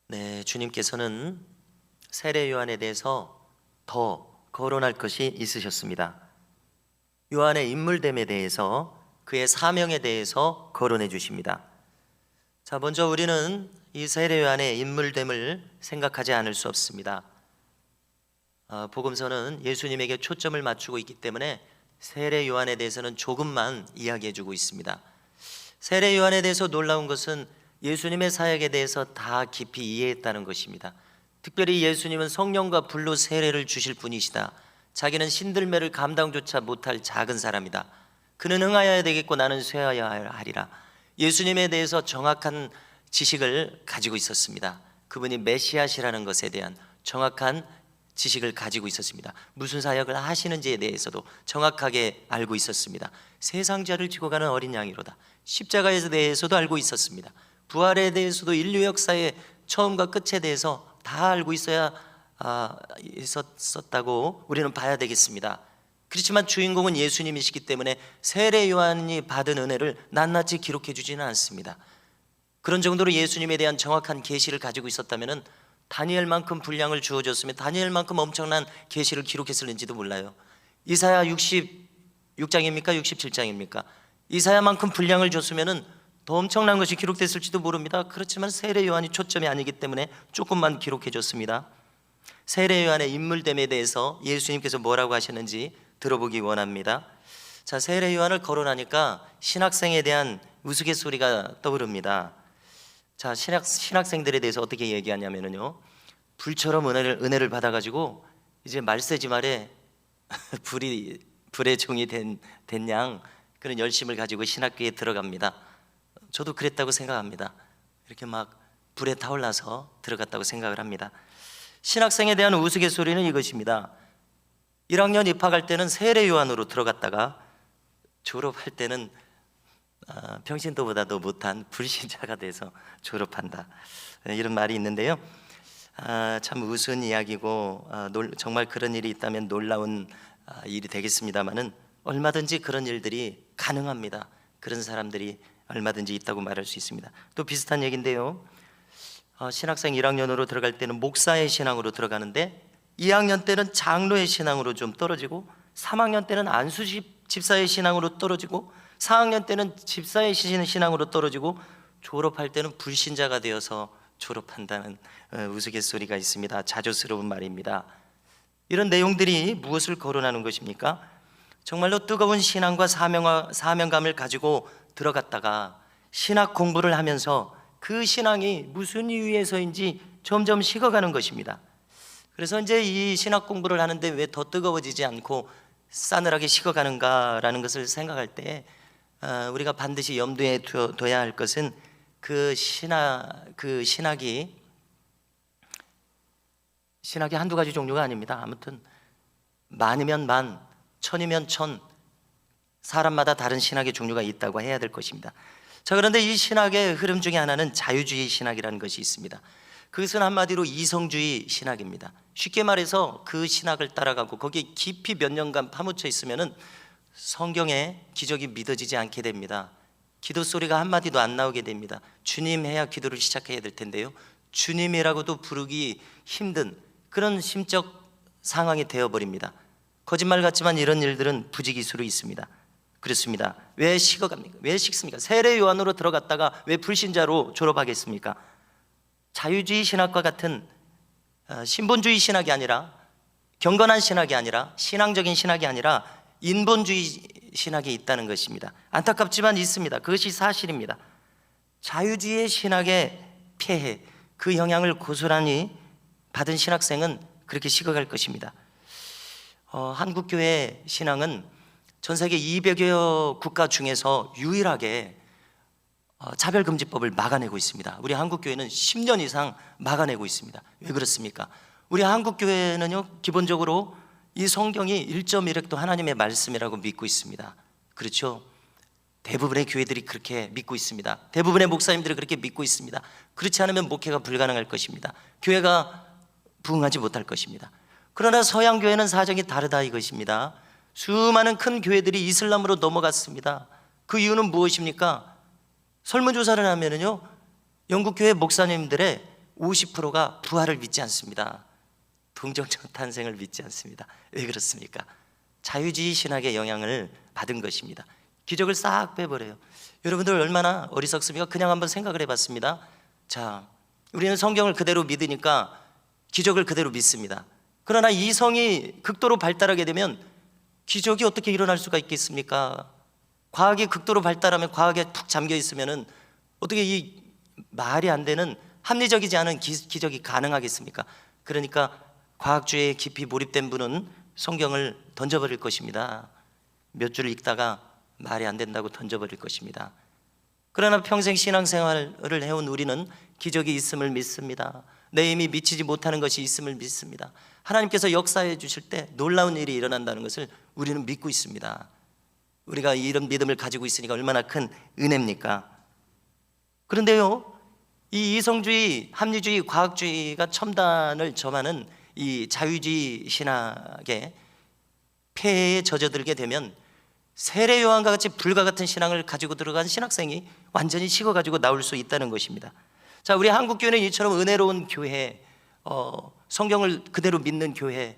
네, 주님께서는 세례 요한에 대해서 더 거론할 것이 있으셨습니다. 요한의 인물됨에 대해서, 그의 사명에 대해서 거론해 주십니다. 자, 먼저 우리는 이 세례 요한의 인물됨을 생각하지 않을 수 없습니다. 복음서는 예수님에게 초점을 맞추고 있기 때문에 세례 요한에 대해서는 조금만 이야기해 주고 있습니다. 세례 요한에 대해서 놀라운 것은 예수님의 사역에 대해서 다 깊이 이해했다는 것입니다. 특별히 예수님은 성령과 불로 세례를 주실 분이시다. 자기는 신들매를 감당조차 못할 작은 사람이다. 그는 흥하여야 되겠고 나는 쇠하여야 하리라. 예수님에 대해서 정확한 지식을 가지고 있었습니다. 그분이 메시아시라는 것에 대한 정확한 지식을 가지고 있었습니다. 무슨 사역을 하시는지에 대해서도 정확하게 알고 있었습니다. 세상자를 지고 가는 어린 양이로다. 십자가에 대해서도 알고 있었습니다. 부활에 대해서도 인류 역사의 처음과 끝에 대해서 다 알고 있었다고 우리는 봐야 되겠습니다. 그렇지만 주인공은 예수님이시기 때문에 세례 요한이 받은 은혜를 낱낱이 기록해 주지는 않습니다. 그런 정도로 예수님에 대한 정확한 계시를 가지고 있었다면 다니엘만큼 분량을 주어줬으면 다니엘만큼 엄청난 계시를 기록했을는지도 몰라요. 이사야 66장입니까? 67장입니까? 이사야만큼 분량을 줬으면 더 엄청난 것이 기록됐을지도 모릅니다. 그렇지만 세례 요한이 초점이 아니기 때문에 조금만 기록해 줬습니다. 세례 요한의 인물됨에 대해서 예수님께서 뭐라고 하셨는지 들어보기 원합니다. 자, 세례 요한을 거론하니까 신학생에 대한 우스갯소리가 떠오릅니다. 자, 신학생들에 대해서 어떻게 얘기하냐면요, 불처럼 은혜를 받아가지고 이제 말세지 말에 불의 종이 된 양, 그런 열심을 가지고 신학교에 들어갑니다. 저도 그랬다고 생각합니다. 이렇게 막 불에 타올라서 들어갔다고 생각을 합니다. 신학생에 대한 우스갯소리는 이것입니다. 1학년 입학할 때는 세례 요한으로 들어갔다가 졸업할 때는 평신도보다도 못한 불신자가 돼서 졸업한다, 이런 말이 있는데요. 참 우스운 이야기고 정말 그런 일이 있다면 놀라운 일이 되겠습니다만은 얼마든지 그런 일들이 가능합니다. 그런 사람들이 얼마든지 있다고 말할 수 있습니다. 또 비슷한 얘기인데요, 신학생 1학년으로 들어갈 때는 목사의 신앙으로 들어가는데 2학년 때는 장로의 신앙으로 좀 떨어지고 3학년 때는 안수 집사의 신앙으로 떨어지고 4학년 때는 집사의 신앙으로 떨어지고 졸업할 때는 불신자가 되어서 졸업한다는 우스갯소리가 있습니다. 자조스러운 말입니다. 이런 내용들이 무엇을 거론하는 것입니까? 정말로 뜨거운 신앙과 사명감을 가지고 들어갔다가 신학 공부를 하면서 그 신앙이 무슨 이유에서인지 점점 식어가는 것입니다. 그래서 이제 이 신학 공부를 하는데 왜 더 뜨거워지지 않고 싸늘하게 식어가는가라는 것을 생각할 때 우리가 반드시 염두에 둬야 할 것은 그 신학이 한두 가지 종류가 아닙니다. 아무튼 만이면 만, 천이면 천, 사람마다 다른 신학의 종류가 있다고 해야 될 것입니다. 자, 그런데 이 신학의 흐름 중에 하나는 자유주의 신학이라는 것이 있습니다. 그것은 한마디로 이성주의 신학입니다. 쉽게 말해서 그 신학을 따라가고 거기에 깊이 몇 년간 파묻혀 있으면은 성경의 기적이 믿어지지 않게 됩니다. 기도 소리가 한마디도 안 나오게 됩니다. 주님 해야 기도를 시작해야 될 텐데요, 주님이라고도 부르기 힘든 그런 심적 상황이 되어버립니다. 거짓말 같지만 이런 일들은 부지기수로 있습니다. 그렇습니다. 왜 식어갑니까? 왜 식습니까? 세례 요한으로 들어갔다가 왜 불신자로 졸업하겠습니까? 자유주의 신학과 같은 신본주의 신학이 아니라, 경건한 신학이 아니라, 신앙적인 신학이 아니라 인본주의 신학이 있다는 것입니다. 안타깝지만 있습니다. 그것이 사실입니다. 자유주의 신학의 폐해, 그 영향을 고스란히 받은 신학생은 그렇게 식어갈 것입니다. 한국교회 신앙은 전 세계 200여 국가 중에서 유일하게 차별금지법을 막아내고 있습니다. 우리 한국교회는 10년 이상 막아내고 있습니다. 왜 그렇습니까? 우리 한국교회는요, 기본적으로 이 성경이 1.1획도 하나님의 말씀이라고 믿고 있습니다. 그렇죠? 대부분의 교회들이 그렇게 믿고 있습니다. 대부분의 목사님들이 그렇게 믿고 있습니다. 그렇지 않으면 목회가 불가능할 것입니다. 교회가 부흥하지 못할 것입니다. 그러나 서양교회는 사정이 다르다 이것입니다. 수많은 큰 교회들이 이슬람으로 넘어갔습니다. 그 이유는 무엇입니까? 설문조사를 하면요, 영국교회 목사님들의 50%가 부활을 믿지 않습니다. 동정적 탄생을 믿지 않습니다. 왜 그렇습니까? 자유주의 신학의 영향을 받은 것입니다. 기적을 싹 빼버려요. 여러분들 얼마나 어리석습니까? 그냥 한번 생각을 해봤습니다. 자, 우리는 성경을 그대로 믿으니까 기적을 그대로 믿습니다. 그러나 이성이 극도로 발달하게 되면 기적이 어떻게 일어날 수가 있겠습니까? 과학이 극도로 발달하면, 과학에 푹 잠겨 있으면은 어떻게 이 말이 안 되는 합리적이지 않은 기적이 가능하겠습니까? 그러니까 과학주의에 깊이 몰입된 분은 성경을 던져버릴 것입니다. 몇 줄 읽다가 말이 안 된다고 던져버릴 것입니다. 그러나 평생 신앙생활을 해온 우리는 기적이 있음을 믿습니다. 내 힘이 미치지 못하는 것이 있음을 믿습니다. 하나님께서 역사해 주실 때 놀라운 일이 일어난다는 것을 우리는 믿고 있습니다. 우리가 이런 믿음을 가지고 있으니까 얼마나 큰 은혜입니까? 그런데요, 이 이성주의, 합리주의, 과학주의가 첨단을 점하는 이 자유주의 신학의 폐해에 젖어들게 되면 세례 요한과 같이 불과 같은 신앙을 가지고 들어간 신학생이 완전히 식어가지고 나올 수 있다는 것입니다. 자, 우리 한국교회는 이처럼 은혜로운 교회, 성경을 그대로 믿는 교회,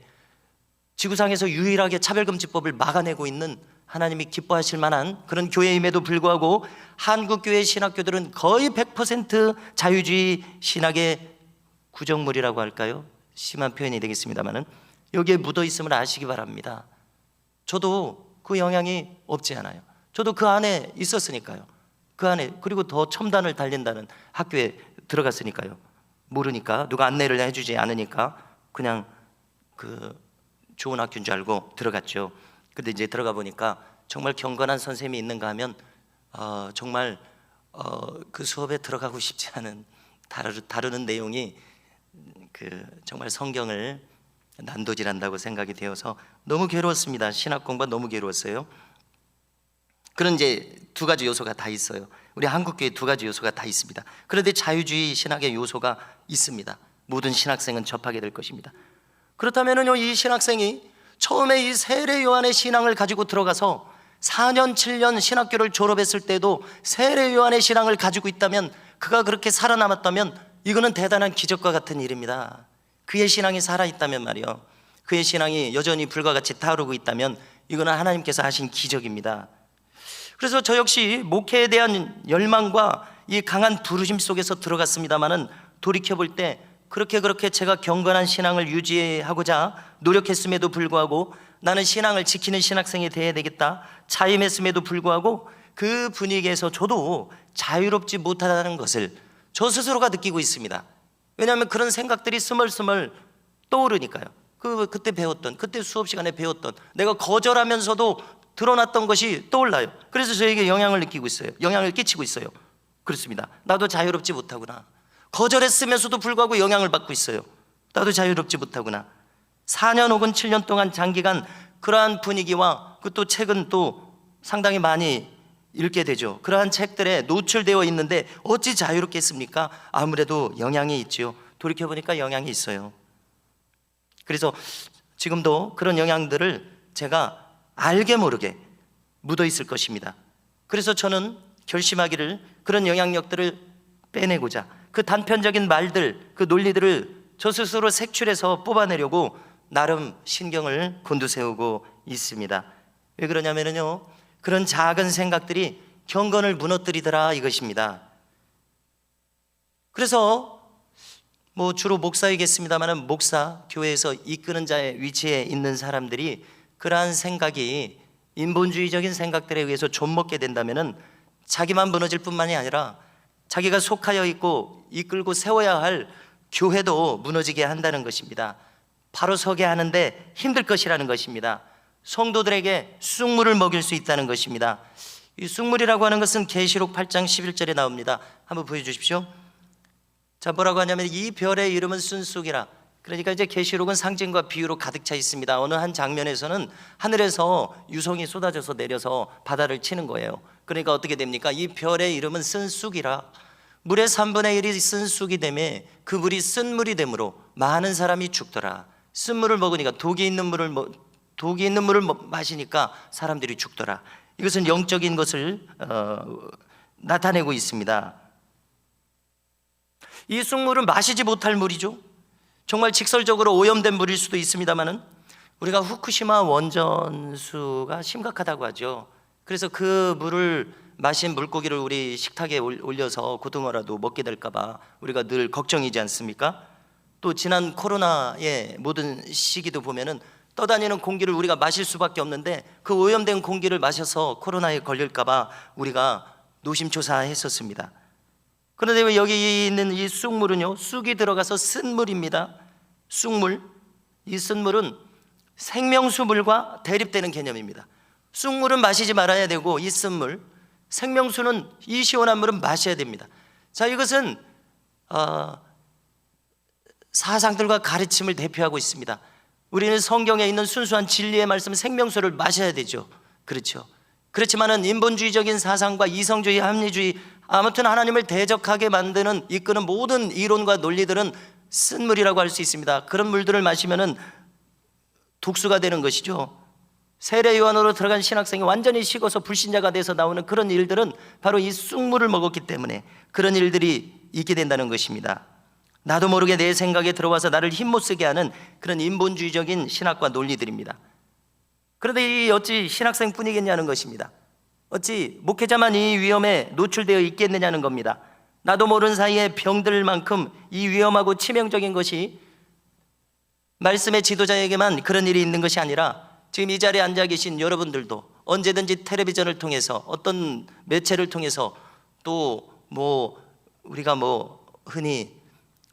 지구상에서 유일하게 차별금지법을 막아내고 있는 하나님이 기뻐하실 만한 그런 교회임에도 불구하고 한국교회 신학교들은 거의 100% 자유주의 신학의 구정물이라고 할까요? 심한 표현이 되겠습니다만은 여기에 묻어 있음을 아시기 바랍니다. 저도 그 영향이 없지 않아요. 저도 그 안에 있었으니까요. 그 안에, 그리고 더 첨단을 달린다는 학교에 들어갔으니까요. 모르니까, 누가 안내를 해주지 않으니까 그냥 그 좋은 학교인 줄 알고 들어갔죠. 근데 이제 들어가 보니까 정말 경건한 선생님이 있는가 하면 정말 그 수업에 들어가고 싶지 않은, 다루는 내용이 정말 성경을 난도질한다고 생각이 되어서 너무 괴로웠습니다. 신학 공부가 너무 괴로웠어요. 그런 이제 두 가지 요소가 다 있어요. 우리 한국교회 두 가지 요소가 다 있습니다. 그런데 자유주의 신학의 요소가 있습니다. 모든 신학생은 접하게 될 것입니다. 그렇다면요, 이 신학생이 처음에 이 세례 요한의 신앙을 가지고 들어가서 4년 7년 신학교를 졸업했을 때도 세례 요한의 신앙을 가지고 있다면, 그가 그렇게 살아남았다면 이거는 대단한 기적과 같은 일입니다. 그의 신앙이 살아있다면 말이요, 그의 신앙이 여전히 불과 같이 타오르고 있다면 이거는 하나님께서 하신 기적입니다. 그래서 저 역시 목회에 대한 열망과 이 강한 부르심 속에서 들어갔습니다마는 돌이켜볼 때 그렇게 제가 경건한 신앙을 유지하고자 노력했음에도 불구하고, 나는 신앙을 지키는 신학생이 되어야 되겠다 자임했음에도 불구하고 그 분위기에서 저도 자유롭지 못하다는 것을 저 스스로가 느끼고 있습니다. 왜냐하면 그런 생각들이 스멀스멀 떠오르니까요. 그때 배웠던, 그때 수업 시간에 배웠던, 내가 거절하면서도 드러났던 것이 떠올라요. 그래서 저에게 영향을 느끼고 있어요. 영향을 끼치고 있어요. 그렇습니다. 나도 자유롭지 못하구나. 거절했으면서도 불구하고 영향을 받고 있어요. 나도 자유롭지 못하구나. 4년 혹은 7년 동안 장기간 그러한 분위기와 또 책은 또 상당히 많이 읽게 되죠. 그러한 책들에 노출되어 있는데 어찌 자유롭겠습니까? 아무래도 영향이 있지요. 돌이켜보니까 영향이 있어요. 그래서 지금도 그런 영향들을 제가 알게 모르게 묻어 있을 것입니다. 그래서 저는 결심하기를, 그런 영향력들을 빼내고자 그 단편적인 말들, 그 논리들을 저 스스로 색출해서 뽑아내려고 나름 신경을 곤두세우고 있습니다. 왜 그러냐면요, 그런 작은 생각들이 경건을 무너뜨리더라 이것입니다. 그래서 주로 목사이겠습니다만, 목사, 교회에서 이끄는 자의 위치에 있는 사람들이 그러한 생각이 인본주의적인 생각들에 의해서 좀먹게 된다면 자기만 무너질 뿐만이 아니라 자기가 속하여 있고 이끌고 세워야 할 교회도 무너지게 한다는 것입니다. 바로 서게 하는데 힘들 것이라는 것입니다. 성도들에게 쑥물을 먹일 수 있다는 것입니다. 이 쑥물이라고 하는 것은 계시록 8장 11절에 나옵니다. 한번 보여주십시오. 자, 뭐라고 하냐면 이 별의 이름은 순쑥이라. 그러니까 이제 계시록은 상징과 비유로 가득 차 있습니다. 어느 한 장면에서는 하늘에서 유성이 쏟아져서 내려서 바다를 치는 거예요. 그러니까 어떻게 됩니까? 이 별의 이름은 쓴 쑥이라. 물의 3분의 1이 쓴 쑥이 되매 그 물이 쓴 물이 되므로 많은 사람이 죽더라. 쓴 물을 먹으니까 독이 있는 물을 마시니까 사람들이 죽더라. 이것은 영적인 것을 나타내고 있습니다. 이 쑥물은 마시지 못할 물이죠. 정말 직설적으로 오염된 물일 수도 있습니다만은 우리가 후쿠시마 원전수가 심각하다고 하죠. 그래서 그 물을 마신 물고기를 우리 식탁에 올려서 고등어라도 먹게 될까 봐 우리가 늘 걱정이지 않습니까? 또 지난 코로나의 모든 시기도 보면은 떠다니는 공기를 우리가 마실 수밖에 없는데 그 오염된 공기를 마셔서 코로나에 걸릴까 봐 우리가 노심초사했었습니다. 그런데 왜 여기 있는 이 쑥물은요, 쑥이 들어가서 쓴 물입니다. 쑥물, 이 쓴 물은 생명수물과 대립되는 개념입니다. 쑥물은 마시지 말아야 되고 이 쓴 물, 생명수는 이 시원한 물은 마셔야 됩니다. 자, 이것은 사상들과 가르침을 대표하고 있습니다. 우리는 성경에 있는 순수한 진리의 말씀 생명수를 마셔야 되죠. 그렇죠. 그렇지만은 인본주의적인 사상과 이성주의, 합리주의, 아무튼 하나님을 대적하게 만드는 이끄는 모든 이론과 논리들은 쓴 물이라고 할 수 있습니다. 그런 물들을 마시면은 독수가 되는 것이죠. 세례 요한으로 들어간 신학생이 완전히 식어서 불신자가 돼서 나오는 그런 일들은 바로 이 쑥물을 먹었기 때문에 그런 일들이 있게 된다는 것입니다. 나도 모르게 내 생각에 들어와서 나를 힘못 쓰게 하는 그런 인본주의적인 신학과 논리들입니다. 그런데 이 어찌 신학생뿐이겠냐는 것입니다. 어찌 목회자만 이 위험에 노출되어 있겠느냐는 겁니다. 나도 모르는 사이에 병들 만큼 이 위험하고 치명적인 것이 말씀의 지도자에게만 그런 일이 있는 것이 아니라 지금 이 자리에 앉아 계신 여러분들도 언제든지 텔레비전을 통해서 어떤 매체를 통해서 또 우리가 흔히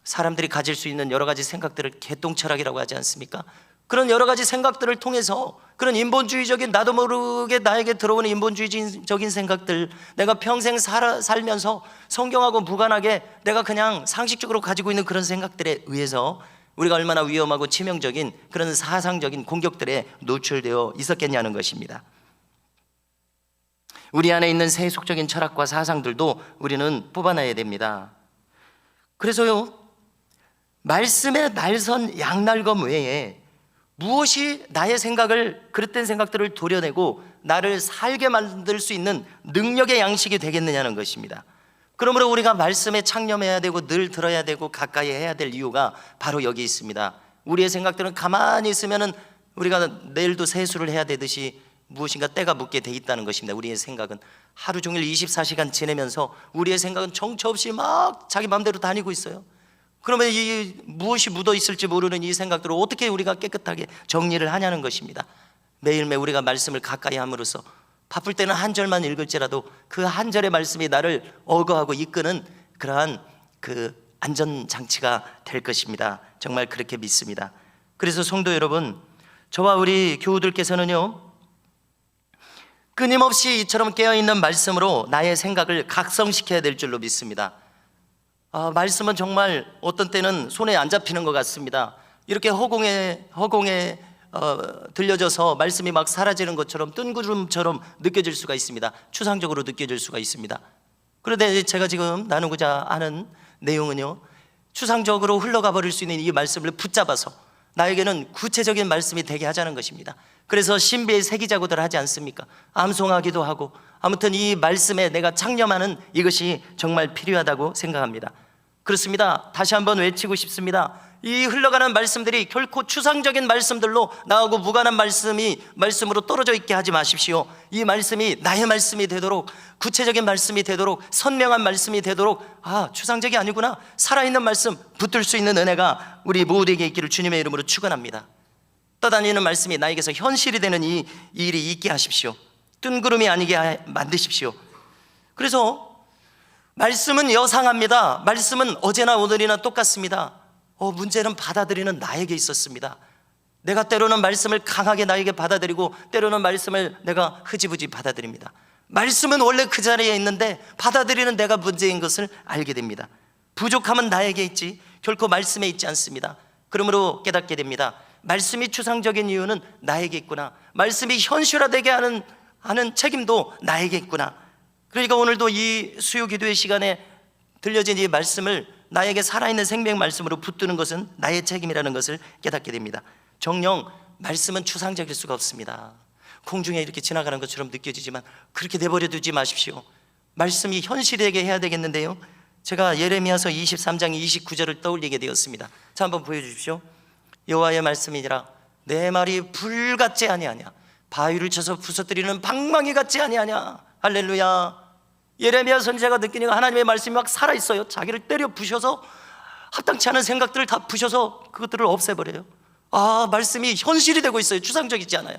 사람들이 가질 수 있는 여러 가지 생각들을 개똥철학이라고 하지 않습니까? 그런 여러 가지 생각들을 통해서 그런 인본주의적인 나도 모르게 나에게 들어오는 인본주의적인 생각들, 내가 평생 살면서 성경하고 무관하게 내가 그냥 상식적으로 가지고 있는 그런 생각들에 의해서 우리가 얼마나 위험하고 치명적인 그런 사상적인 공격들에 노출되어 있었겠냐는 것입니다. 우리 안에 있는 세속적인 철학과 사상들도 우리는 뽑아내야 됩니다. 그래서요, 말씀의 날선 양날검 외에 무엇이 나의 생각을, 그릇된 생각들을 도려내고 나를 살게 만들 수 있는 능력의 양식이 되겠느냐는 것입니다. 그러므로 우리가 말씀에 창념해야 되고 늘 들어야 되고 가까이 해야 될 이유가 바로 여기 있습니다. 우리의 생각들은 가만히 있으면은 우리가 내일도 세수를 해야 되듯이 무엇인가 때가 묻게 돼 있다는 것입니다. 우리의 생각은 하루 종일 24시간 지내면서 우리의 생각은 정처 없이 막 자기 마음대로 다니고 있어요. 그러면 이 무엇이 묻어 있을지 모르는 이 생각들을 어떻게 우리가 깨끗하게 정리를 하냐는 것입니다. 매일매일 우리가 말씀을 가까이 함으로써 바쁠 때는 한 절만 읽을지라도 그 한 절의 말씀이 나를 어거하고 이끄는 그러한 그 안전장치가 될 것입니다. 정말 그렇게 믿습니다. 그래서 성도 여러분, 저와 우리 교우들께서는요, 끊임없이 이처럼 깨어있는 말씀으로 나의 생각을 각성시켜야 될 줄로 믿습니다. 말씀은 정말 어떤 때는 손에 안 잡히는 것 같습니다. 이렇게 허공에 들려져서 말씀이 막 사라지는 것처럼 뜬구름처럼 느껴질 수가 있습니다. 추상적으로 느껴질 수가 있습니다. 그런데 제가 지금 나누고자 하는 내용은요, 추상적으로 흘러가 버릴 수 있는 이 말씀을 붙잡아서 나에게는 구체적인 말씀이 되게 하자는 것입니다. 그래서 신비의 세기자고들 하지 않습니까? 암송하기도 하고, 아무튼 이 말씀에 내가 창념하는 이것이 정말 필요하다고 생각합니다. 그렇습니다. 다시 한번 외치고 싶습니다. 이 흘러가는 말씀들이 결코 추상적인 말씀들로 나하고 무관한 말씀으로 떨어져 있게 하지 마십시오. 이 말씀이 나의 말씀이 되도록, 구체적인 말씀이 되도록, 선명한 말씀이 되도록, 추상적이 아니구나, 살아있는 말씀 붙들 수 있는 은혜가 우리 모두에게 있기를 주님의 이름으로 축원합니다. 떠다니는 말씀이 나에게서 현실이 되는 이 일이 있게 하십시오. 뜬구름이 아니게 만드십시오. 그래서 말씀은 여상합니다. 말씀은 어제나 오늘이나 똑같습니다. 문제는 받아들이는 나에게 있었습니다. 내가 때로는 말씀을 강하게 나에게 받아들이고 때로는 말씀을 내가 흐지부지 받아들입니다. 말씀은 원래 그 자리에 있는데 받아들이는 내가 문제인 것을 알게 됩니다. 부족함은 나에게 있지 결코 말씀에 있지 않습니다. 그러므로 깨닫게 됩니다. 말씀이 추상적인 이유는 나에게 있구나. 말씀이 현실화되게 하는 책임도 나에게 있구나. 그러니까 오늘도 이 수요 기도의 시간에 들려진 이 말씀을 나에게 살아있는 생명 말씀으로 붙드는 것은 나의 책임이라는 것을 깨닫게 됩니다. 정녕 말씀은 추상적일 수가 없습니다. 공중에 이렇게 지나가는 것처럼 느껴지지만 그렇게 내버려 두지 마십시오. 말씀이 현실되게 해야 되겠는데요, 제가 예레미야서 23장 29절을 떠올리게 되었습니다. 자, 한번 보여주십시오. 여호와의 말씀이니라 내 말이 불 같지 아니하냐, 바위를 쳐서 부서뜨리는 방망이 같지 아니하냐. 할렐루야. 예레미야 선지자가 느끼는 하나님의 말씀이 막 살아있어요. 자기를 때려 부셔서 합당치 않은 생각들을 다 부셔서 그것들을 없애버려요. 말씀이 현실이 되고 있어요. 추상적이지 않아요.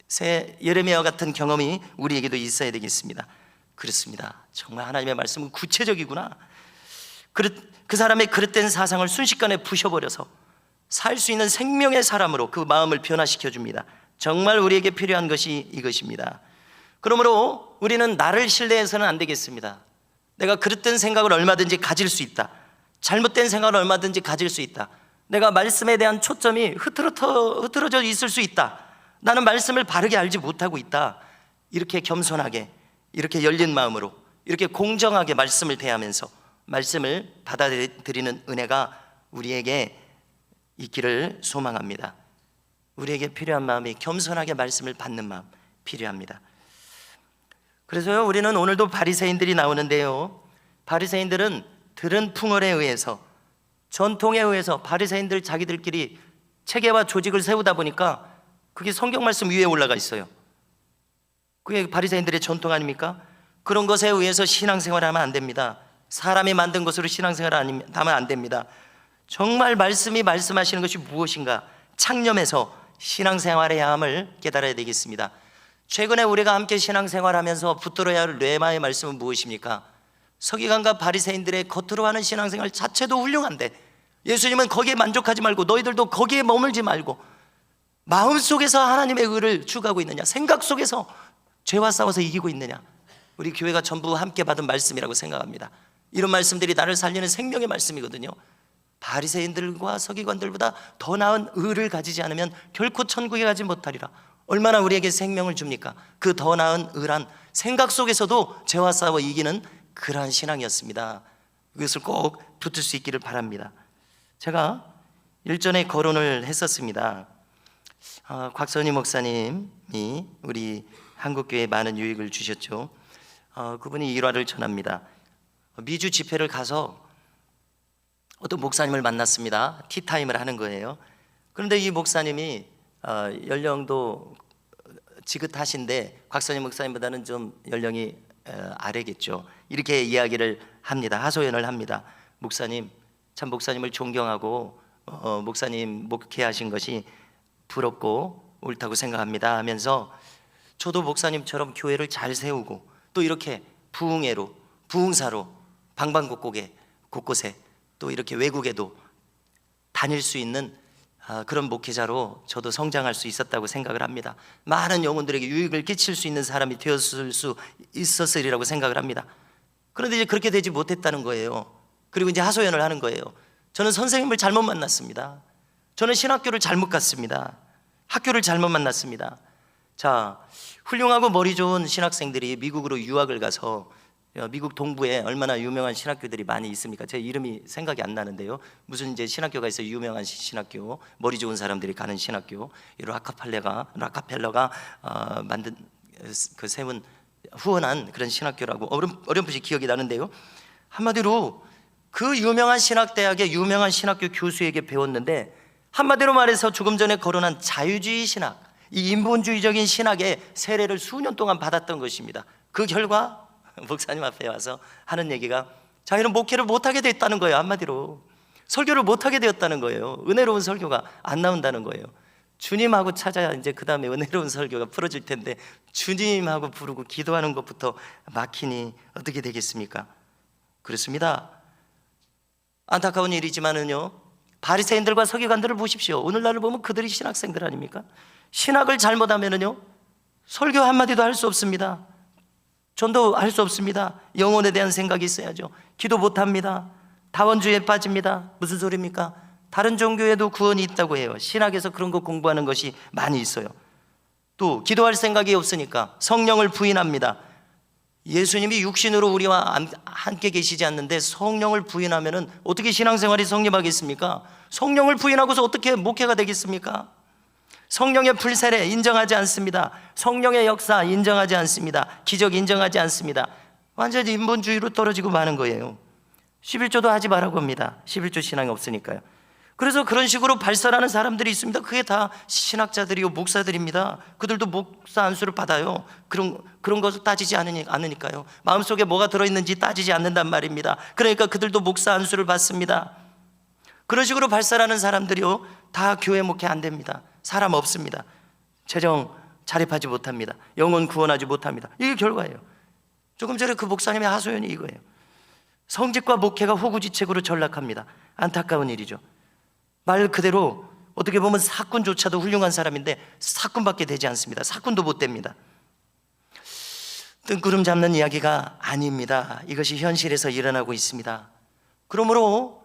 새 예레미야와 같은 경험이 우리에게도 있어야 되겠습니다. 그렇습니다. 정말 하나님의 말씀은 구체적이구나. 그 사람의 그릇된 사상을 순식간에 부셔버려서 살 수 있는 생명의 사람으로 그 마음을 변화시켜 줍니다. 정말 우리에게 필요한 것이 이것입니다. 그러므로 우리는 나를 신뢰해서는 안 되겠습니다. 내가 그릇된 생각을 얼마든지 가질 수 있다. 잘못된 생각을 얼마든지 가질 수 있다. 내가 말씀에 대한 초점이 흐트러져 있을 수 있다. 나는 말씀을 바르게 알지 못하고 있다. 이렇게 겸손하게, 이렇게 열린 마음으로, 이렇게 공정하게 말씀을 대하면서 말씀을 받아들이는 은혜가 우리에게 있기를 소망합니다. 우리에게 필요한 마음이 겸손하게 말씀을 받는 마음 필요합니다. 그래서요, 우리는 오늘도 바리새인들이 나오는데요, 바리새인들은 들은 풍월에 의해서, 전통에 의해서 바리새인들 자기들끼리 체계와 조직을 세우다 보니까 그게 성경 말씀 위에 올라가 있어요. 그게 바리새인들의 전통 아닙니까? 그런 것에 의해서 신앙생활을 하면 안 됩니다. 사람이 만든 것으로 신앙생활을 하면 안 됩니다. 정말 말씀이 말씀하시는 것이 무엇인가 창념해서 신앙생활해야 함을 깨달아야 되겠습니다. 최근에 우리가 함께 신앙생활하면서 붙들어야 할 뇌마의 말씀은 무엇입니까? 서기관과 바리새인들의 겉으로 하는 신앙생활 자체도 훌륭한데 예수님은 거기에 만족하지 말고 너희들도 거기에 머물지 말고 마음속에서 하나님의 의를 추구하고 있느냐, 생각 속에서 죄와 싸워서 이기고 있느냐. 우리 교회가 전부 함께 받은 말씀이라고 생각합니다. 이런 말씀들이 나를 살리는 생명의 말씀이거든요. 바리새인들과 서기관들보다 더 나은 의를 가지지 않으면 결코 천국에 가지 못하리라. 얼마나 우리에게 생명을 줍니까? 그 더 나은 의란 생각 속에서도 죄와 싸워 이기는 그러한 신앙이었습니다. 이것을 꼭 붙을 수 있기를 바랍니다. 제가 일전에 거론을 했었습니다. 곽선희 목사님이 우리 한국교회에 많은 유익을 주셨죠. 그분이 일화를 전합니다. 미주 집회를 가서 어떤 목사님을 만났습니다. 티타임을 하는 거예요. 그런데 이 목사님이 연령도 지긋하신데 곽선희 목사님보다는 좀 연령이 아래겠죠. 이렇게 이야기를 합니다. 하소연을 합니다. 목사님, 참 목사님을 존경하고 목사님 목회하신 것이 부럽고 옳다고 생각합니다 하면서 저도 목사님처럼 교회를 잘 세우고 또 이렇게 부흥회로, 부흥사로 방방곡곡에 또 이렇게 외국에도 다닐 수 있는 그런 목회자로 저도 성장할 수 있었다고 생각을 합니다. 많은 영혼들에게 유익을 끼칠 수 있는 사람이 되었을 수 있었으리라고 생각을 합니다. 그런데 이제 그렇게 되지 못했다는 거예요. 그리고 이제 하소연을 하는 거예요. 저는 선생님을 잘못 만났습니다. 저는 신학교를 잘못 갔습니다. 학교를 잘못 만났습니다. 자, 훌륭하고 머리 좋은 신학생들이 미국으로 유학을 가서 미국 동부에 얼마나 유명한 신학교들이 많이 있습니까? 제 이름이 생각이 안 나는데요. 무슨 이제 신학교가 있어요. 유명한 신학교, 머리 좋은 사람들이 가는 신학교. 이 락카펠러가 만든 그 세운 후원한 그런 신학교라고 어렴풋이 기억이 나는데요. 한마디로 그 유명한 신학대학의 유명한 신학교 교수에게 배웠는데 한마디로 말해서 조금 전에 거론한 자유주의 신학, 이 인본주의적인 신학의 세례를 수년 동안 받았던 것입니다. 그 결과 목사님 앞에 와서 하는 얘기가 자기는 목회를 못하게 됐다는 거예요. 한마디로 설교를 못하게 되었다는 거예요. 은혜로운 설교가 안 나온다는 거예요. 주님하고 찾아야 이제 그 다음에 은혜로운 설교가 풀어질 텐데 주님하고 부르고 기도하는 것부터 막히니 어떻게 되겠습니까? 그렇습니다. 안타까운 일이지만은요, 바리새인들과 서기관들을 보십시오. 오늘날을 보면 그들이 신학생들 아닙니까? 신학을 잘못하면은요 설교 한마디도 할 수 없습니다. 전도 할 수 없습니다. 영혼에 대한 생각이 있어야죠. 기도 못합니다. 다원주의에 빠집니다. 무슨 소리입니까? 다른 종교에도 구원이 있다고 해요. 신학에서 그런 거 공부하는 것이 많이 있어요. 또 기도할 생각이 없으니까 성령을 부인합니다. 예수님이 육신으로 우리와 함께 계시지 않는데 성령을 부인하면은 어떻게 신앙생활이 성립하겠습니까? 성령을 부인하고서 어떻게 목회가 되겠습니까? 성령의 불세례 인정하지 않습니다. 성령의 역사 인정하지 않습니다. 기적 인정하지 않습니다. 완전히 인본주의로 떨어지고 마는 거예요. 11조도 하지 말라고 합니다. 11조 신앙이 없으니까요. 그래서 그런 식으로 발설하는 사람들이 있습니다. 그게 다 신학자들이요 목사들입니다. 그들도 목사 안수를 받아요. 그런 것을 따지지 않으니까요. 마음속에 뭐가 들어있는지 따지지 않는단 말입니다. 그러니까 그들도 목사 안수를 받습니다. 그런 식으로 발설하는 사람들이요 다 교회 목회 안 됩니다. 사람 없습니다. 재정 자립하지 못합니다. 영혼 구원하지 못합니다. 이게 결과예요. 조금 전에 그 목사님의 하소연이 이거예요. 성직과 목회가 호구지책으로 전락합니다. 안타까운 일이죠. 말 그대로 어떻게 보면 사꾼조차도 훌륭한 사람인데 사꾼밖에 되지 않습니다. 사꾼도 못 됩니다. 뜬구름 잡는 이야기가 아닙니다. 이것이 현실에서 일어나고 있습니다. 그러므로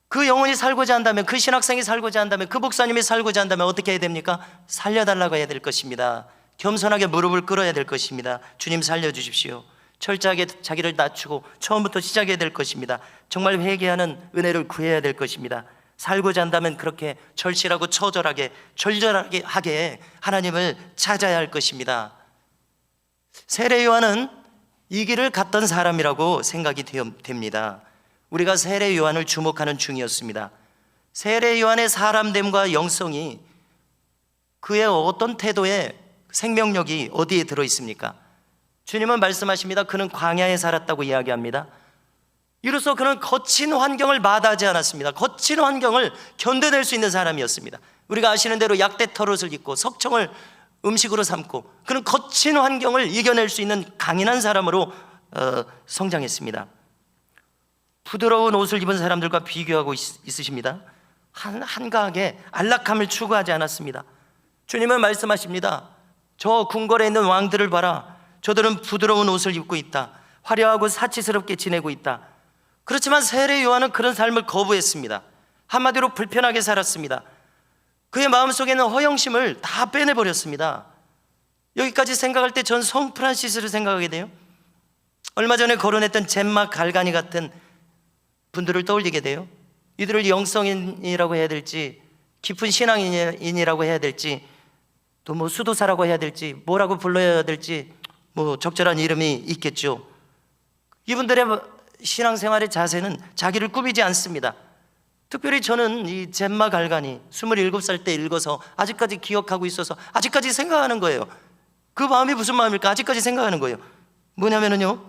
그 영혼이 살고자 한다면, 그 신학생이 살고자 한다면, 그 목사님이 살고자 한다면 어떻게 해야 됩니까? 살려달라고 해야 될 것입니다. 겸손하게 무릎을 꿇어야 될 것입니다. 주님 살려주십시오. 철저하게 자기를 낮추고 처음부터 시작해야 될 것입니다. 정말 회개하는 은혜를 구해야 될 것입니다. 살고자 한다면 그렇게 절실하고 처절하게 절절하게 하게 하나님을 찾아야 할 것입니다. 세례 요한은 이 길을 갔던 사람이라고 생각이 됩니다. 우리가 세례 요한을 주목하는 중이었습니다. 세례 요한의 사람됨과 영성이 그의 어떤 태도에 생명력이 어디에 들어있습니까? 주님은 말씀하십니다. 그는 광야에 살았다고 이야기합니다. 이로써 그는 거친 환경을 마다하지 않았습니다. 거친 환경을 견뎌낼 수 있는 사람이었습니다. 우리가 아시는 대로 약대 털옷을 입고 석청을 음식으로 삼고 그는 거친 환경을 이겨낼 수 있는 강인한 사람으로 성장했습니다. 부드러운 옷을 입은 사람들과 비교하고 있으십니다. 한가하게 안락함을 추구하지 않았습니다. 주님은 말씀하십니다. 저 궁궐에 있는 왕들을 봐라. 저들은 부드러운 옷을 입고 있다. 화려하고 사치스럽게 지내고 있다. 그렇지만 세례 요한은 그런 삶을 거부했습니다. 한마디로 불편하게 살았습니다. 그의 마음속에는 허영심을 다 빼내버렸습니다. 여기까지 생각할 때 전 성 프란시스를 생각하게 돼요. 얼마 전에 거론했던 젬마 갈가니 같은 분들을 떠올리게 돼요. 이들을 영성인이라고 해야 될지 깊은 신앙인이라고 해야 될지 또 뭐 수도사라고 해야 될지 뭐라고 불러야 될지 뭐 적절한 이름이 있겠죠. 이분들의 신앙생활의 자세는 자기를 꾸미지 않습니다. 특별히 저는 이 젬마 갈가니 27살 때 읽어서 아직까지 기억하고 있어서 아직까지 생각하는 거예요. 그 마음이 무슨 마음일까? 아직까지 생각하는 거예요. 뭐냐면요,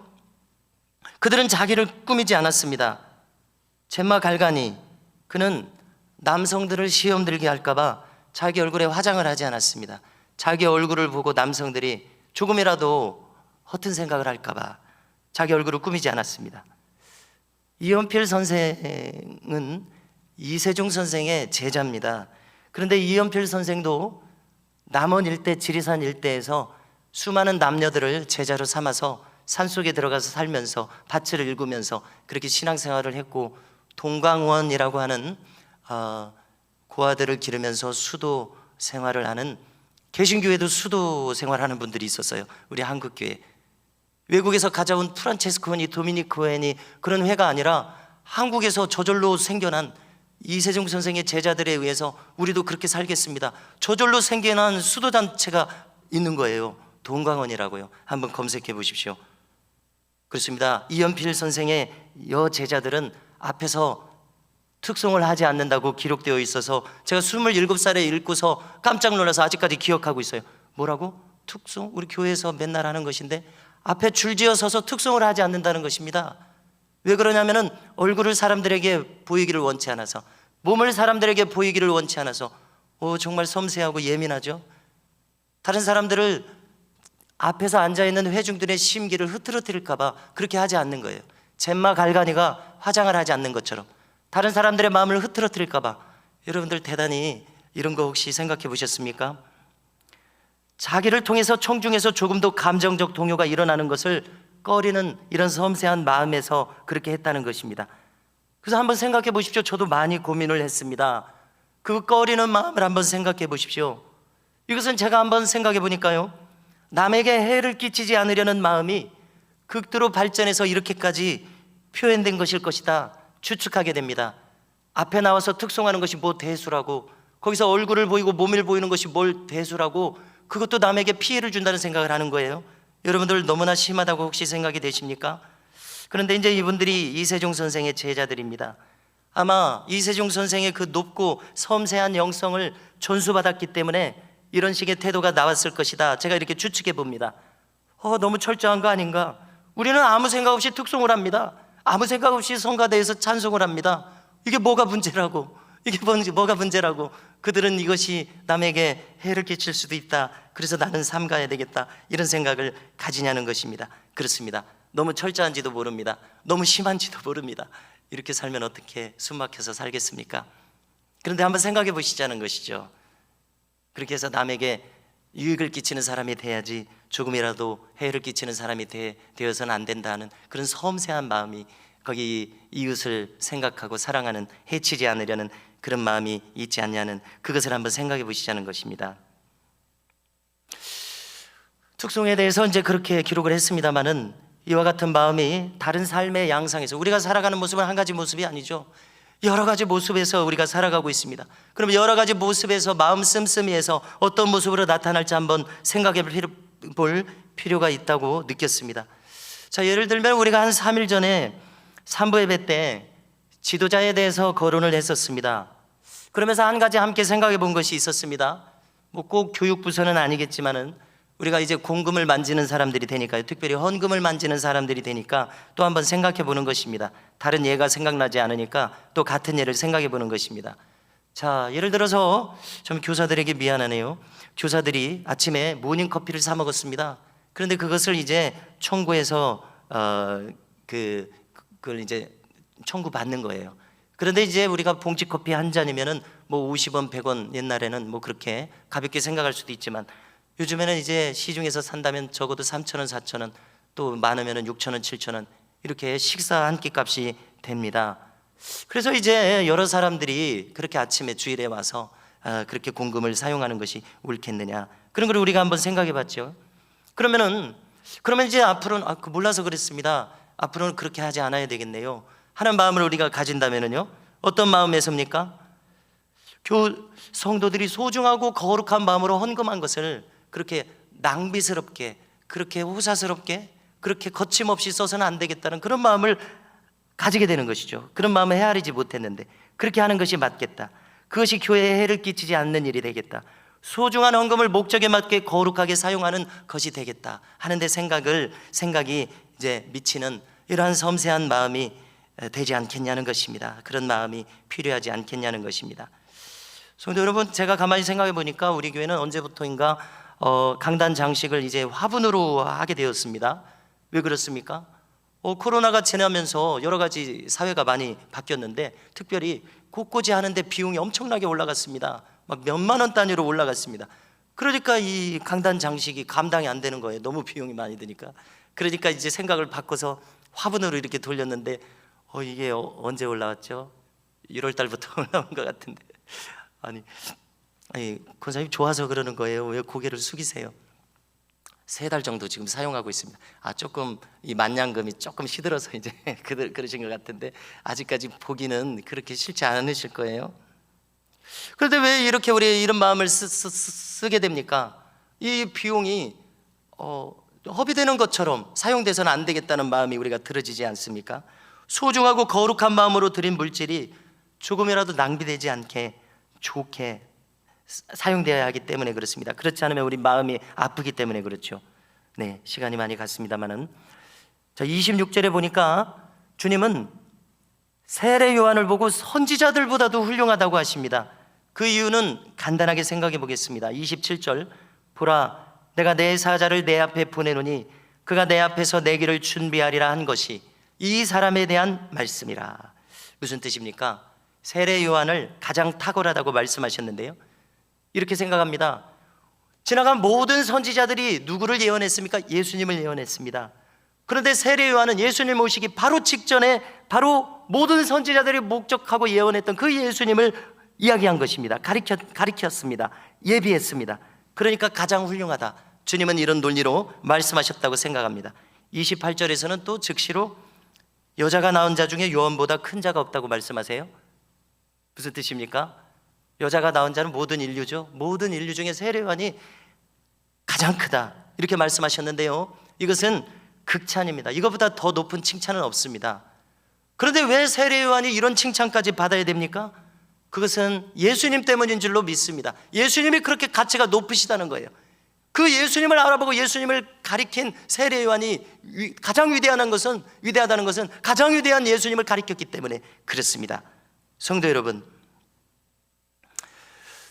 그들은 자기를 꾸미지 않았습니다. 젬마 갈가니, 그는 남성들을 시험 들게 할까봐 자기 얼굴에 화장을 하지 않았습니다. 자기 얼굴을 보고 남성들이 조금이라도 허튼 생각을 할까봐 자기 얼굴을 꾸미지 않았습니다. 이연필 선생은 이세종 선생의 제자입니다. 그런데 이연필 선생도 남원 일대, 지리산 일대에서 수많은 남녀들을 제자로 삼아서 산속에 들어가서 살면서 밭을 일구면서 그렇게 신앙생활을 했고, 동광원이라고 하는 고아들을 기르면서 수도 생활을 하는, 개신교회도 수도 생활하는 분들이 있었어요. 우리 한국교회 외국에서 가져온 프란체스코니, 도미니코니 그런 회가 아니라 한국에서 저절로 생겨난 이세종 선생의 제자들에 의해서 우리도 그렇게 살겠습니다. 저절로 생겨난 수도단체가 있는 거예요. 동광원이라고요. 한번 검색해 보십시오. 그렇습니다. 이연필 선생의 여제자들은 앞에서 특송을 하지 않는다고 기록되어 있어서 제가 27살에 읽고서 깜짝 놀라서 아직까지 기억하고 있어요. 뭐라고? 특송? 우리 교회에서 맨날 하는 것인데 앞에 줄지어 서서 특송을 하지 않는다는 것입니다. 왜 그러냐면은 얼굴을 사람들에게 보이기를 원치 않아서, 몸을 사람들에게 보이기를 원치 않아서. 정말 섬세하고 예민하죠. 다른 사람들을 앞에서 앉아있는 회중들의 심기를 흐트러뜨릴까 봐 그렇게 하지 않는 거예요. 젬마 갈가니가 화장을 하지 않는 것처럼 다른 사람들의 마음을 흐트러뜨릴까 봐. 여러분들 대단히 이런 거 혹시 생각해 보셨습니까? 자기를 통해서 청중에서 조금 더 감정적 동요가 일어나는 것을 꺼리는 이런 섬세한 마음에서 그렇게 했다는 것입니다. 그래서 한번 생각해 보십시오. 저도 많이 고민을 했습니다. 그 꺼리는 마음을 한번 생각해 보십시오. 이것은 제가 한번 생각해 보니까요, 남에게 해를 끼치지 않으려는 마음이 극도로 발전해서 이렇게까지 표현된 것일 것이다 추측하게 됩니다. 앞에 나와서 특송하는 것이 뭐 대수라고, 거기서 얼굴을 보이고 몸을 보이는 것이 뭘 대수라고, 그것도 남에게 피해를 준다는 생각을 하는 거예요. 여러분들 너무나 심하다고 혹시 생각이 되십니까? 그런데 이제 이분들이 이세종 선생의 제자들입니다. 아마 이세종 선생의 그 높고 섬세한 영성을 전수받았기 때문에 이런 식의 태도가 나왔을 것이다, 제가 이렇게 추측해 봅니다. 너무 철저한 거 아닌가? 우리는 아무 생각 없이 특송을 합니다. 아무 생각 없이 성가대에서 찬송을 합니다. 이게 뭐가 문제라고? 이게 뭐가 문제라고? 그들은 이것이 남에게 해를 끼칠 수도 있다, 그래서 나는 삼가야 되겠다, 이런 생각을 가지냐는 것입니다. 그렇습니다. 너무 철저한지도 모릅니다. 너무 심한지도 모릅니다. 이렇게 살면 어떻게 숨막혀서 살겠습니까? 그런데 한번 생각해 보시자는 것이죠. 그렇게 해서 남에게 유익을 끼치는 사람이 돼야지 조금이라도 해를 끼치는 사람이 되어서는 안 된다는 그런 섬세한 마음이, 거기 이웃을 생각하고 사랑하는, 해치지 않으려는 그런 마음이 있지 않냐는, 그것을 한번 생각해 보시자는 것입니다. 특송에 대해서 이제 그렇게 기록을 했습니다마는 이와 같은 마음이 다른 삶의 양상에서, 우리가 살아가는 모습은 한 가지 모습이 아니죠. 여러 가지 모습에서 우리가 살아가고 있습니다. 그럼 여러 가지 모습에서, 마음 씀씀이에서 어떤 모습으로 나타날지 한번 생각해 볼 필요가 있다고 느꼈습니다. 자, 예를 들면 우리가 한 3일 전에 산부 예배 때 지도자에 대해서 거론을 했었습니다. 그러면서 한 가지 함께 생각해 본 것이 있었습니다. 뭐 꼭 교육부서는 아니겠지만은 우리가 이제 공금을 만지는 사람들이 되니까요, 특별히 헌금을 만지는 사람들이 되니까 또 한번 생각해 보는 것입니다. 다른 예가 생각나지 않으니까 또 같은 예를 생각해 보는 것입니다. 자, 예를 들어서 좀 교사들에게 미안하네요. 교사들이 아침에 모닝커피를 사 먹었습니다. 그런데 그것을 이제 청구해서 그걸 이제 청구받는 거예요. 그런데 이제 우리가 봉지커피 한 잔이면은 뭐 50원, 100원, 옛날에는 뭐 그렇게 가볍게 생각할 수도 있지만 요즘에는 이제 시중에서 산다면 적어도 3,000원, 4,000원, 또 많으면은 6,000원, 7,000원, 이렇게 식사 한 끼 값이 됩니다. 그래서 이제 여러 사람들이 그렇게 아침에 주일에 와서 그렇게 공금을 사용하는 것이 옳겠느냐, 그런 걸 우리가 한번 생각해 봤죠. 그러면 이제 앞으로는 몰라서 그랬습니다, 앞으로는 그렇게 하지 않아야 되겠네요 하는 마음을 우리가 가진다면은요, 어떤 마음에서입니까? 성도들이 소중하고 거룩한 마음으로 헌금한 것을 그렇게 낭비스럽게, 그렇게 호사스럽게, 그렇게 거침없이 써서는 안 되겠다는 그런 마음을 가지게 되는 것이죠. 그런 마음을 헤아리지 못했는데 그렇게 하는 것이 맞겠다, 그것이 교회에 해를 끼치지 않는 일이 되겠다, 소중한 헌금을 목적에 맞게 거룩하게 사용하는 것이 되겠다 하는데 생각이 이제 미치는 이러한 섬세한 마음이 되지 않겠냐는 것입니다. 그런 마음이 필요하지 않겠냐는 것입니다. 성도 여러분, 제가 가만히 생각해 보니까 우리 교회는 언제부터인가 강단 장식을 이제 화분으로 하게 되었습니다. 왜 그렇습니까? 코로나가 지나면서 여러 가지 사회가 많이 바뀌었는데 특별히 곳곳이 하는데 비용이 엄청나게 올라갔습니다. 막 몇만 원 단위로 올라갔습니다. 그러니까 이 강단 장식이 감당이 안 되는 거예요. 너무 비용이 많이 드니까. 그러니까 이제 생각을 바꿔서 화분으로 이렇게 돌렸는데 이게 언제 올라왔죠? 1월 달부터 올라온 것 같은데 아니 권사님 좋아서 그러는 거예요. 왜 고개를 숙이세요? 3달 정도 지금 사용하고 있습니다. 조금 이 만냥금이 조금 시들어서 이제 그러신 것 같은데 아직까지 보기는 그렇게 싫지 않으실 거예요. 그런데 왜 이렇게 우리 이런 마음을 쓰게 됩니까? 이 비용이 허비되는 것처럼 사용돼서는 안 되겠다는 마음이 우리가 들어지지 않습니까? 소중하고 거룩한 마음으로 드린 물질이 조금이라도 낭비되지 않게 좋게 사용되어야 하기 때문에 그렇습니다. 그렇지 않으면 우리 마음이 아프기 때문에 그렇죠. 네, 시간이 많이 갔습니다만은 26절에 보니까 주님은 세례 요한을 보고 선지자들보다도 훌륭하다고 하십니다. 그 이유는 간단하게 생각해 보겠습니다. 27절, 보라 내가 내 사자를 내 앞에 보내노니 그가 내 앞에서 내 길을 준비하리라 한 것이 이 사람에 대한 말씀이라. 무슨 뜻입니까? 세례 요한을 가장 탁월하다고 말씀하셨는데요, 이렇게 생각합니다. 지나간 모든 선지자들이 누구를 예언했습니까? 예수님을 예언했습니다. 그런데 세례 요한은 예수님 오시기 바로 직전에 바로 모든 선지자들이 목적하고 예언했던 그 예수님을 이야기한 것입니다. 가리켰습니다. 예비했습니다. 그러니까 가장 훌륭하다, 주님은 이런 논리로 말씀하셨다고 생각합니다. 28절에서는 또 즉시로 여자가 낳은 자 중에 요한보다 큰 자가 없다고 말씀하세요. 무슨 뜻입니까? 여자가 낳은 자는 모든 인류죠. 모든 인류 중에 세례 요한이 가장 크다 이렇게 말씀하셨는데요, 이것은 극찬입니다. 이거보다 더 높은 칭찬은 없습니다. 그런데 왜 세례 요한이 이런 칭찬까지 받아야 됩니까? 그것은 예수님 때문인 줄로 믿습니다. 예수님이 그렇게 가치가 높으시다는 거예요. 그 예수님을 알아보고 예수님을 가리킨 세례 요한이 가장 위대하다는 것은 가장 위대한 예수님을 가리켰기 때문에 그렇습니다. 성도 여러분,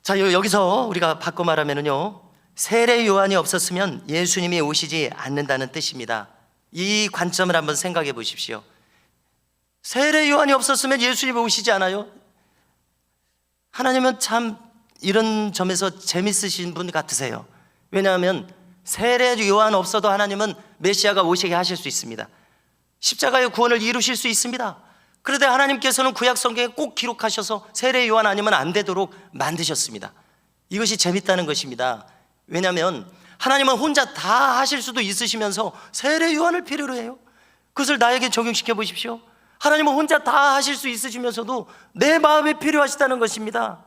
자, 여기서 우리가 바꿔 말하면요, 세례 요한이 없었으면 예수님이 오시지 않는다는 뜻입니다. 이 관점을 한번 생각해 보십시오. 세례 요한이 없었으면 예수님이 오시지 않아요? 하나님은 참 이런 점에서 재밌으신 분 같으세요. 왜냐하면 세례 요한 없어도 하나님은 메시아가 오시게 하실 수 있습니다. 십자가의 구원을 이루실 수 있습니다. 그런데 하나님께서는 구약 성경에 꼭 기록하셔서 세례 요한 아니면 안 되도록 만드셨습니다. 이것이 재밌다는 것입니다. 왜냐하면 하나님은 혼자 다 하실 수도 있으시면서 세례 요한을 필요로 해요. 그것을 나에게 적용시켜 보십시오. 하나님은 혼자 다 하실 수 있으시면서도 내 마음에 필요하시다는 것입니다.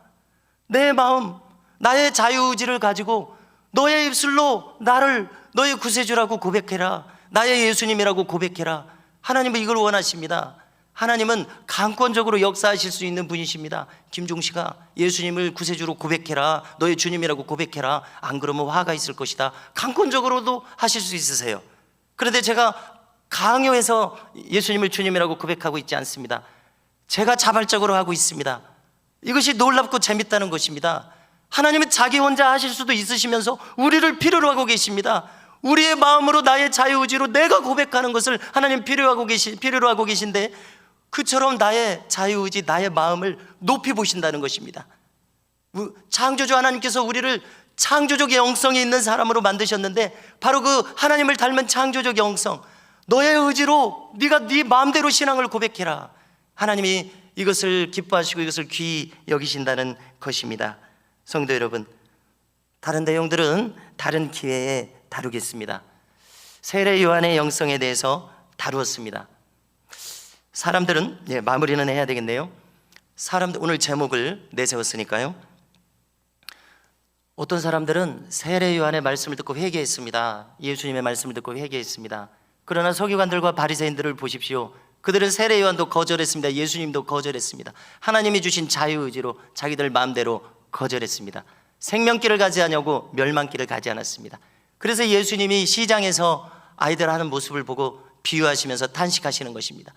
내 마음, 나의 자유의지를 가지고 너의 입술로 나를 너의 구세주라고 고백해라, 나의 예수님이라고 고백해라. 하나님은 이걸 원하십니다. 하나님은 강권적으로 역사하실 수 있는 분이십니다. 김종시가 예수님을 구세주로 고백해라, 너의 주님이라고 고백해라, 안 그러면 화가 있을 것이다, 강권적으로도 하실 수 있으세요. 그런데 제가 강요해서 예수님을 주님이라고 고백하고 있지 않습니다. 제가 자발적으로 하고 있습니다. 이것이 놀랍고 재밌다는 것입니다. 하나님은 자기 혼자 하실 수도 있으시면서 우리를 필요로 하고 계십니다. 우리의 마음으로 나의 자유의지로 내가 고백하는 것을 하나님 필요로 하고 계신데, 그처럼 나의 자유의지, 나의 마음을 높이 보신다는 것입니다. 창조주 하나님께서 우리를 창조적 영성이 있는 사람으로 만드셨는데, 바로 그 하나님을 닮은 창조적 영성, 너의 의지로 네가 네 마음대로 신앙을 고백해라. 하나님이 이것을 기뻐하시고 이것을 귀히 여기신다는 것입니다. 성도 여러분, 다른 내용들은 다른 기회에 다루겠습니다. 세례 요한의 영성에 대해서 다루었습니다. 사람들은, 마무리는 해야 되겠네요. 오늘 제목을 내세웠으니까요. 어떤 사람들은 세례 요한의 말씀을 듣고 회개했습니다. 예수님의 말씀을 듣고 회개했습니다. 그러나 서기관들과 바리새인들을 보십시오. 그들은 세례 요한도 거절했습니다. 예수님도 거절했습니다. 하나님이 주신 자유의지로 자기들 마음대로 거절했습니다. 생명길을 가지 않냐고 멸망길을 가지 않았습니다. 그래서 예수님이 시장에서 아이들 하는 모습을 보고 비유하시면서 탄식하시는 것입니다.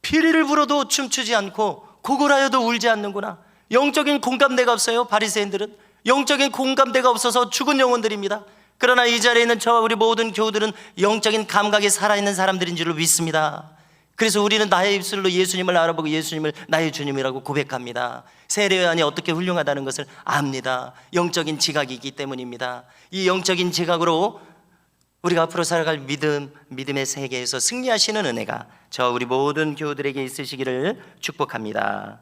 피리를 불어도 춤추지 않고 고골하여도 울지 않는구나. 영적인 공감대가 없어요. 바리새인들은 영적인 공감대가 없어서 죽은 영혼들입니다. 그러나 이 자리에 있는 저와 우리 모든 교우들은 영적인 감각이 살아있는 사람들인 줄로 믿습니다. 그래서 우리는 나의 입술로 예수님을 알아보고 예수님을 나의 주님이라고 고백합니다. 세례 요한이 어떻게 훌륭하다는 것을 압니다. 영적인 지각이 있기 때문입니다. 이 영적인 지각으로 우리가 앞으로 살아갈 믿음의 세계에서 승리하시는 은혜가 저와 우리 모든 교우들에게 있으시기를 축복합니다.